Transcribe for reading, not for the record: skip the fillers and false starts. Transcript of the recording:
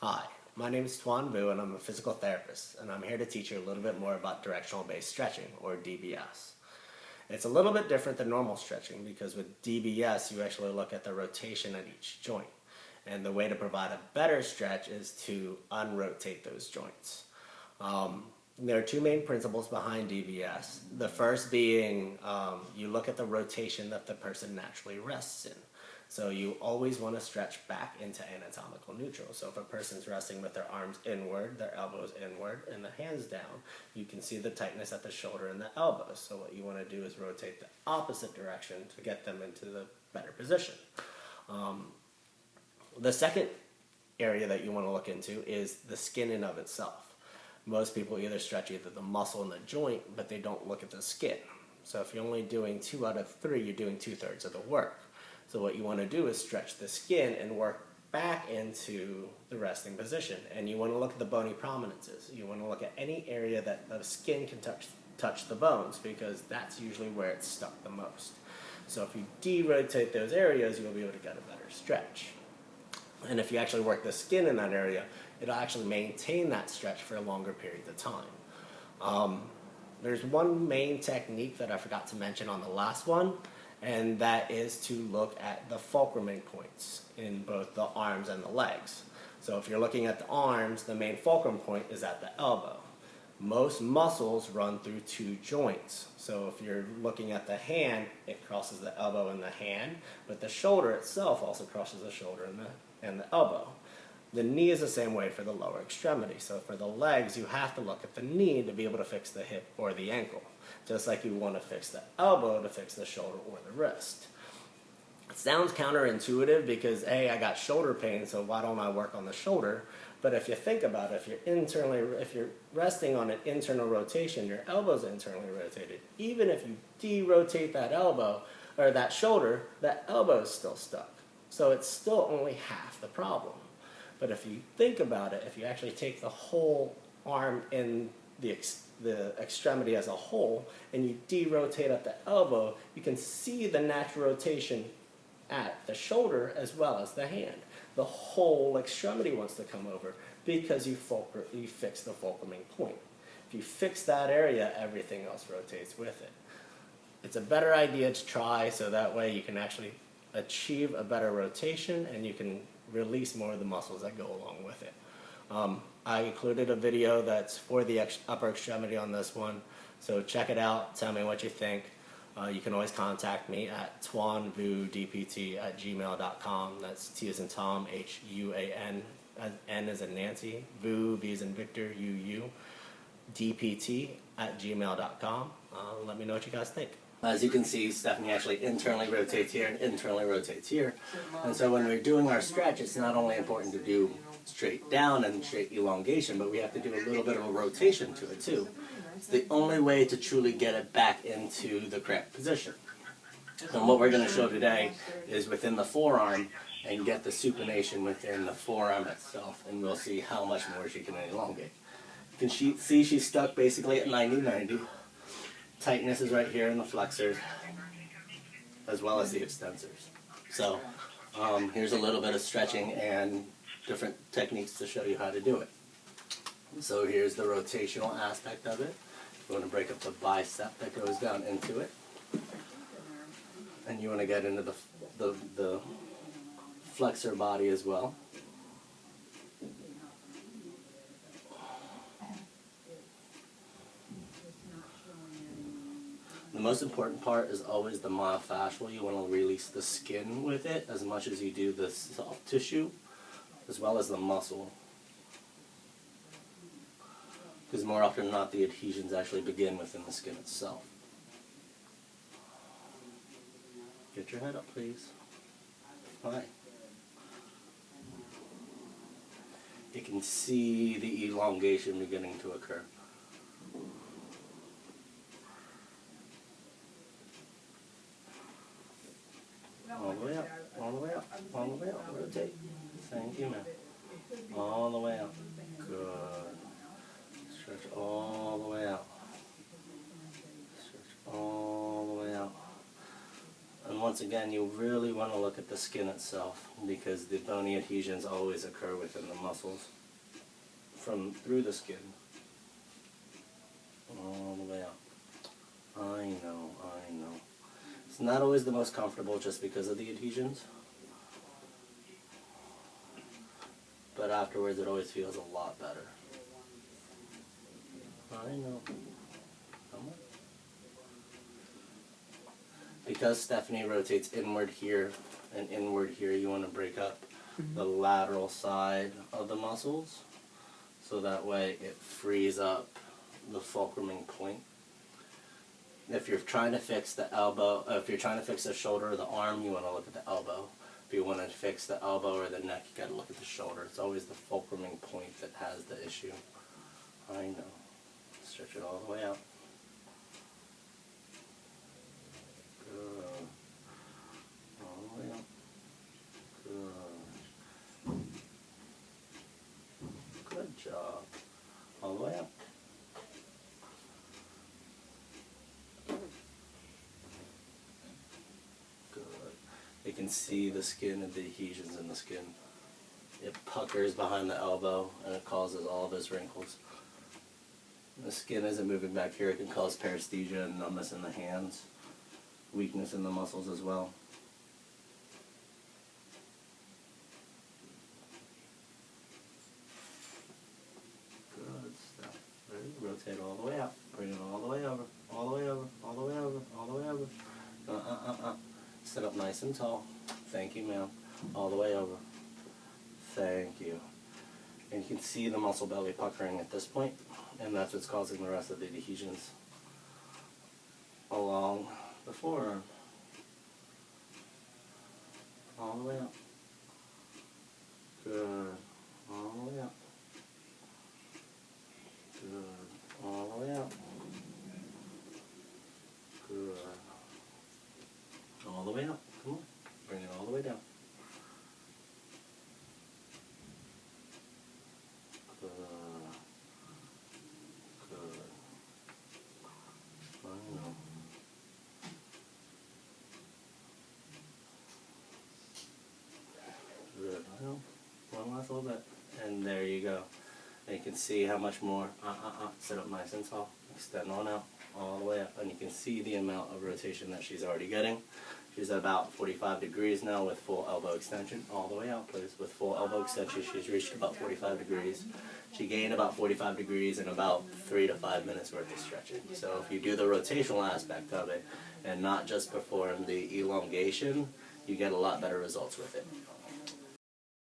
Hi, my name is Thuanvuudpt and I'm a physical therapist, and I'm here to teach you a little bit more about Directional Based Stretching, or DBS. It's a little bit different than normal stretching because with DBS you actually look at the rotation at each joint, and the way to provide a better stretch is to unrotate those joints. There are two main principles behind DBS. The first being you look at the rotation that the person naturally rests in. So you always want to stretch back into anatomical neutral. So if a person's resting with their arms inward, their elbows inward, and the hands down, you can see the tightness at the shoulder and the elbows. So what you want to do is rotate the opposite direction to get them into the better position. The second area that you want to look into is the skin in of itself. Most people either stretch either the muscle in the joint, but they don't look at the skin. So if you're only doing 2 out of 3, you're doing 2/3 of the work. So what you want to do is stretch the skin and work back into the resting position. And you want to look at the bony prominences. You want to look at any area that the skin can touch the bones, because that's usually where it's stuck the most. So if you de-rotate those areas, you'll be able to get a better stretch. And if you actually work the skin in that area, it'll actually maintain that stretch for longer periods of time. There's one main technique that I forgot to mention on the last one, and that is to look at the fulcruming points in both the arms and the legs. So if you're looking at the arms, the main fulcrum point is at the elbow. Most muscles run through 2 joints. So if you're looking at the hand, it crosses the elbow and the hand, but the shoulder itself also crosses the shoulder and the elbow. The knee is the same way for the lower extremity. So for the legs, you have to look at the knee to be able to fix the hip or the ankle, just like you want to fix the elbow to fix the shoulder or the wrist. It sounds counterintuitive because, hey, I got shoulder pain, so why don't I work on the shoulder? But if you think about it, if you're resting on an internal rotation, your elbow's internally rotated. Even if you de-rotate that elbow or that shoulder, that elbow is still stuck. So it's still only half the problem. But if you think about it, if you actually take the whole arm in the extremity as a whole, and you de-rotate at the elbow, you can see the natural rotation at the shoulder as well as the hand. The whole extremity wants to come over because you fix the fulcruming point. If you fix that area, everything else rotates with it. It's a better idea to try, so that way you can actually achieve a better rotation and you can release more of the muscles that go along with it. I included a video that's for the upper extremity on this one, so check it out, tell me what you think. You can always contact me at thuanvuudpt@gmail.com. That's T as in Tom, H-U-A-N, N as in Nancy, Vu, V as in Victor, U-U, DPT@gmail.com. Let me know what you guys think. As you can see, Stephanie actually internally rotates here and internally rotates here. And so when we're doing our stretch, it's not only important to do straight down and straight elongation, but we have to do a little bit of a rotation to it too. It's the only way to truly get it back into the correct position. And what we're going to show today is within the forearm, and get the supination within the forearm itself, and we'll see how much more she can elongate. You can see she's stuck basically at 90-90. Tightness is right here in the flexors, as well as the extensors. So here's a little bit of stretching and different techniques to show you how to do it. So here's the rotational aspect of it. You want to break up the bicep that goes down into it. And you want to get into the flexor body as well. The most important part is always the myofascial. You want to release the skin with it as much as you do the soft tissue, as well as the muscle. Because more often than not, the adhesions actually begin within the skin itself. Get your head up, please. Hi. You can see the elongation beginning to occur. All the way up, all the way up, all the way up. Rotate. Thank you, man. All the way up. Good. Stretch all the way out. Stretch all the way out. And once once again, you really want to look at the skin itself, because the bony adhesions always occur within the muscles, through the skin, all the way up. I know. It's not always the most comfortable just because of the adhesions, but afterwards it always feels a lot better. I know. Come on. Because Stephanie rotates inward here and inward here, you want to break up the lateral side of the muscles, so that way it frees up the fulcruming point. If you're trying to fix the elbow, if you're trying to fix the shoulder or the arm, you want to look at the elbow. If you want to fix the elbow or the neck, you got to look at the shoulder. It's always the fulcruming point that has the issue. I know. Stretch it all the way out. Good. All the way up. Good. Good job. All the way up. Good. You can see the skin and the adhesions in the skin. It puckers behind the elbow and it causes all those wrinkles. The skin isn't moving back here. It can cause paresthesia and numbness in the hands, weakness in the muscles as well. Good stuff. Ready? Rotate all the way out. Bring it all the way over. All the way over. All the way over. All the way over. Sit up nice and tall. Thank you, ma'am. All the way over. Thank you. And you can see the muscle belly puckering at this point, and that's what's causing the rest of the adhesions along the forearm. All the way up. Good. All the way up. Good. All the way up. Good. All the way up. Come on. Bring it all the way down. Good. Good. I know. Good. I know. One last little bit. And there you go. And you can see how much more. Sit up nice and tall. Extend on out. All the way up. And you can see the amount of rotation that she's already getting. She's at about 45 degrees now with full elbow extension. All the way out, please. With full elbow extension, she's reached about 45 degrees. She gained about 45 degrees in about 3 to 5 minutes worth of stretching. So if you do the rotational aspect of it and not just perform the elongation, you get a lot better results with it.